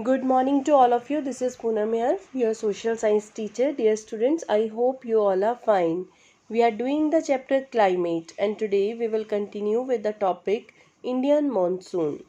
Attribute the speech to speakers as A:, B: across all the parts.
A: Good morning to all of you. This is Poonam here, your social science teacher. Dear students, I hope you all are fine. We are doing the chapter climate and today we will continue with the topic Indian monsoon.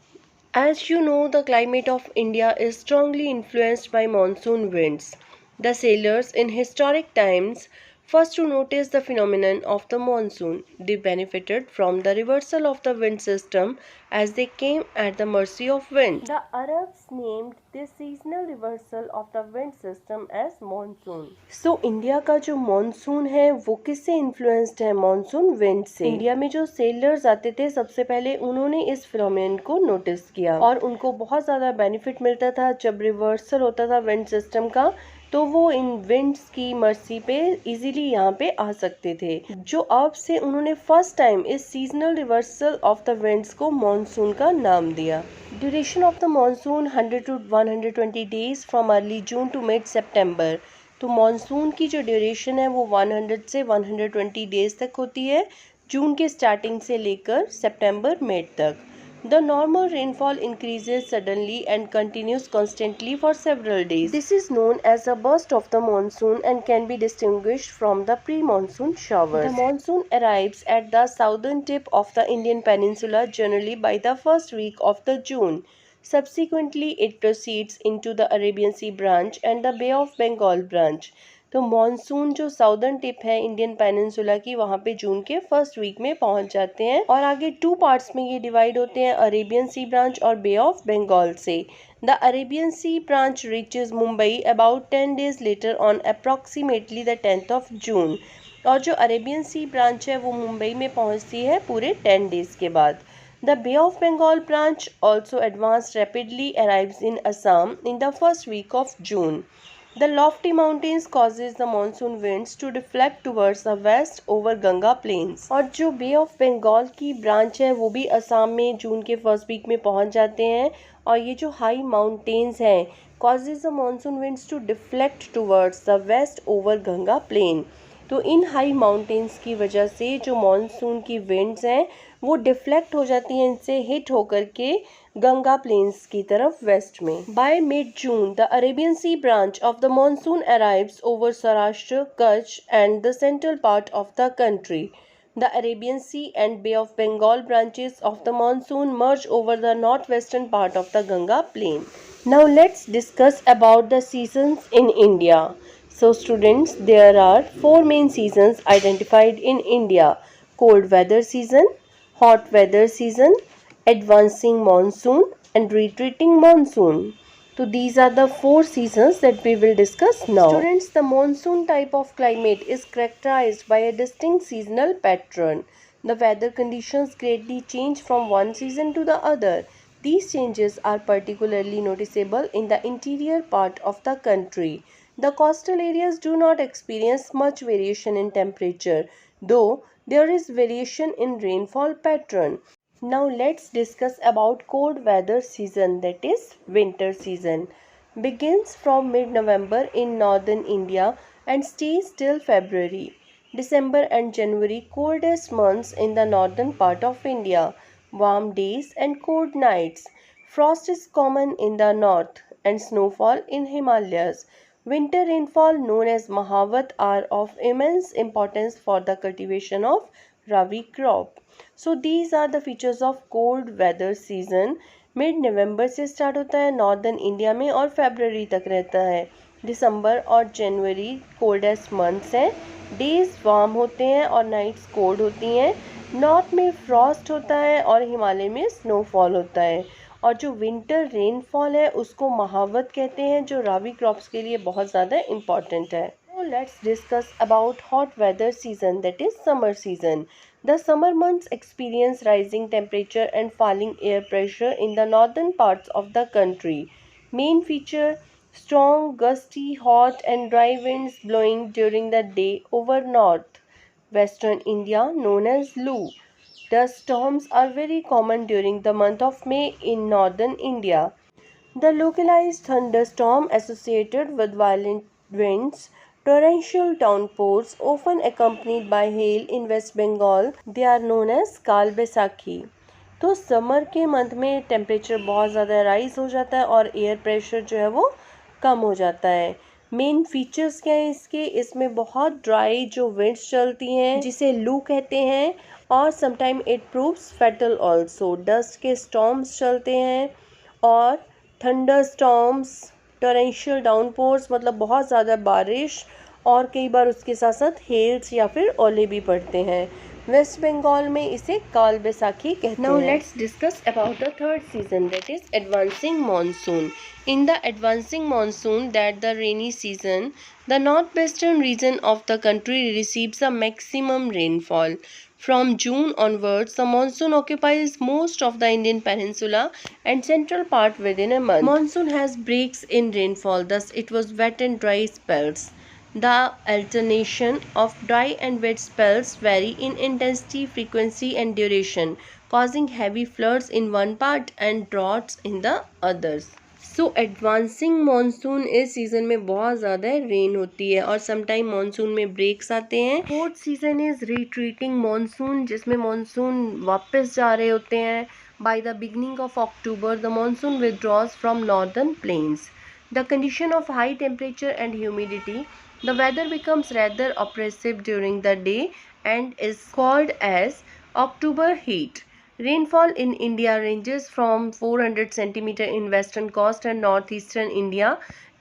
A: As you know, the climate of India is strongly influenced by monsoon winds. The sailors in historic times first to notice the phenomenon of the monsoon. They benefited from the reversal of the wind system as they came at the mercy of winds. The Arabs named this seasonal reversal of the wind system as monsoon. So India का जो monsoon है वो किससे influenced है? monsoon wind से. India में जो sailors आते थे सबसे पहले उन्होंने इस phenomenon को notice किया और उनको बहुत ज़्यादा benefit मिलता था जब reversal होता था wind system का, तो वो इन विंड्स की मर्सी पे इजीली यहाँ पे आ सकते थे। जो अब से उन्होंने फर्स्ट टाइम इस seasonal reversal of the winds को मॉनसून का नाम दिया। Duration of the monsoon 100 to 120 days from early June to mid September. तो मॉनसून की जो ड्यूरेशन है वो 100 से 120 डेज तक होती है, जून के स्टार्टिंग से लेकर सितंबर मिड तक। The normal rainfall increases suddenly and continues constantly for several days. This is known as a burst of the monsoon and can be distinguished from the pre-monsoon showers. The monsoon arrives at the southern tip of the Indian peninsula generally by the first week of the June. Subsequently, it proceeds into the Arabian Sea branch and the Bay of Bengal branch. तो monsoon जो southern tip है Indian peninsula की वहाँ पे जून के first week में पहुँच जाते हैं और आगे टू पार्ट्स में ये डिवाइड होते हैं, अरेबियन सी ब्रांच और बे ऑफ बंगाल से। The Arabian sea branch reaches Mumbai about 10 days later on approximately the 10th of June और जो अरेबियन सी ब्रांच है वो मुंबई में पहुँचती है पूरे 10 days के बाद। The Bay of Bengal branch also advanced rapidly arrives in Assam in the first week of June. The lofty mountains causes the monsoon winds to deflect towards the west over Ganga plains. और जो बे of Bengal की branch है वो भी असम में जून के first week में पहुंच जाते हैं और ये जो हाई माउंटेन्स हैं causes the monsoon winds to deflect towards the west over Ganga plain. तो इन हाई माउंटेन्स की वजह से जो मॉनसून की विंड्स हैं वो डिफ्लेक्ट हो जाती हैं, इनसे हिट होकर के गंगा प्लेन्स की तरफ वेस्ट में। By mid June the Arabian sea branch of the monsoon arrives over Saurashtra, Kutch and the central part of the country. The Arabian Sea and Bay of Bengal branches of the monsoon merge over the northwestern part of the Ganga plain. Now let's discuss about the seasons in India. So students, there are four main seasons identified in India: cold weather season, hot weather season, advancing monsoon and retreating monsoon. So these are the four seasons that we will discuss now. Students, the monsoon type of climate is characterized by a distinct seasonal pattern. The weather conditions greatly change from one season to the other. These changes are particularly noticeable in the interior part of the country. The coastal areas do not experience much variation in temperature, though there is variation in rainfall pattern. Now let's discuss about cold weather season, that is winter season. Begins from mid-November in northern India and stays till February. December and January coldest months in the northern part of India. Warm days and cold nights. Frost is common in the north and snowfall in Himalayas. Winter rainfall known as Mahavat are of immense importance for the cultivation of Rabi crop. So these are the features of cold weather season. Mid नवंबर से start होता है northern India में और फरवरी तक रहता है। दिसंबर और जनवरी coldest months हैं। डेज वार्म होते हैं और नाइट्स कोल्ड होती हैं। नॉर्थ में फ्रॉस्ट होता है और हिमालय में स्नोफॉल होता है। और जो विंटर रेनफॉल है उसको महावत कहते हैं, जो राबी क्रॉप्स के लिए बहुत ज़्यादा इम्पॉर्टेंट है। So let's discuss about hot weather season, that is summer season. The summer months experience rising temperature and falling air pressure in the northern parts of the country. Main feature: strong, gusty, hot and dry winds blowing during the day over north western India known as Lu. Dust storms are very common during the month of May in northern India. The localized thunderstorm associated with violent winds, torrential downpours, often accompanied by hail in West Bengal, they are known as Kal Baisakhi. तो summer के month में temperature बहुत ज़्यादा rise हो जाता है और air pressure जो है वो कम हो जाता है। मेन फीचर्स क्या हैं इसके, इसमें बहुत ड्राई जो विंड्स चलती हैं जिसे लू कहते हैं, और sometime it proves fatal also. Dust के स्टॉर्म्स चलते हैं और थंडर स्टॉर्म्स, टोरेंशियल डाउनपोर्स मतलब बहुत ज़्यादा बारिश, और कई बार उसके साथ साथ हेल्स या फिर ओले भी पड़ते हैं। वेस्ट बंगाल में इसे काल बैसाखी कहते हैं। Now let's discuss about the third season, that is advancing monsoon. In the advancing monsoon, that the rainy season, the northwestern region of the country receives a maximum rainfall. From June onwards, the monsoon occupies most of the Indian peninsula and central part within a month. Monsoon has breaks in rainfall, thus it was wet and dry spells. The alternation of dry and wet spells vary in intensity, frequency and duration, causing heavy floods in one part and droughts in the others. So advancing monsoon इस season में बहुत ज़्यादा rain होती है और sometime monsoon में breaks आते हैं। Fourth season is retreating monsoon, जिसमें मानसून वापस जा रहे होते हैं। By the beginning of October the monsoon withdraws from northern plains. The condition of high temperature and humidity, the weather becomes rather oppressive during the day and is called as October heat. Rainfall in India ranges from 400 cm in western coast and northeastern India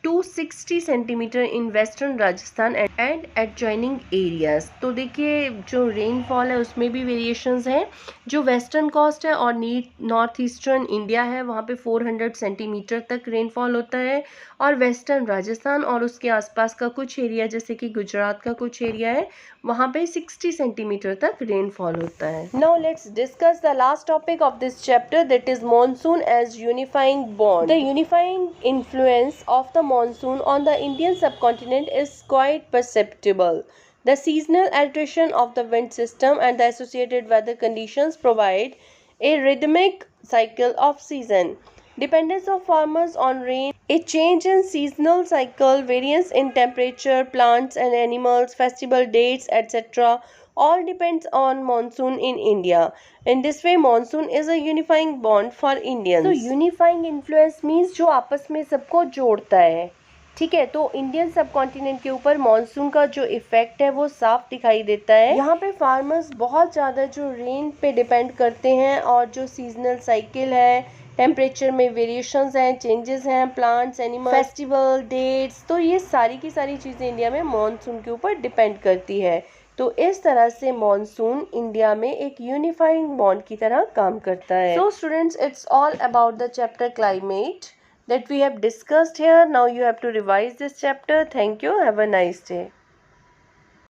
A: to 60 cm in western Rajasthan and adjoining areas. तो देखिए जो rainfall है उसमें भी variations हैं। जो western coast है और नॉर्थ ईस्टर्न इंडिया है वहाँ पे 400 सेंटीमीटर तक रेनफॉल होता है, और वेस्टर्न राजस्थान और उसके आसपास का कुछ एरिया जैसे कि गुजरात का कुछ एरिया है वहाँ पे 60 सेंटीमीटर तक रेनफॉल होता है। Now let's discuss the last topic of this chapter, that is monsoon as unifying bond. The unifying influence of the monsoon on the Indian subcontinent is quite perceptible. The seasonal alteration of the wind system and the associated weather conditions provide a rhythmic cycle of season. Dependence of farmers on rain, a change in seasonal cycle, variance in temperature, plants and animals, festival dates, etc. all depends on monsoon in India. In this way, monsoon is a unifying bond for Indians. So, unifying influence means जो आपस में सबको जोड़ता है. ठीक है, तो Indian सब कॉन्टिनेंट के ऊपर मानसून का जो इफेक्ट है वो साफ दिखाई देता है। यहाँ पे फार्मर्स बहुत ज़्यादा जो रेन पे डिपेंड करते हैं, और जो सीजनल साइकिल है, टेम्परेचर में वेरिएशंस हैं, चेंजेस हैं, प्लांट्स, एनिमल, फेस्टिवल, डेट्स, तो ये सारी की सारी चीज़ें इंडिया में मानसून के ऊपर डिपेंड करती है। तो इस तरह से मानसून इंडिया में एक यूनिफाइंग बॉन्ड की तरह काम करता है। So students, it's all about the chapter climate that we have discussed here. Now you have to revise this chapter. Thank you. Have a nice day.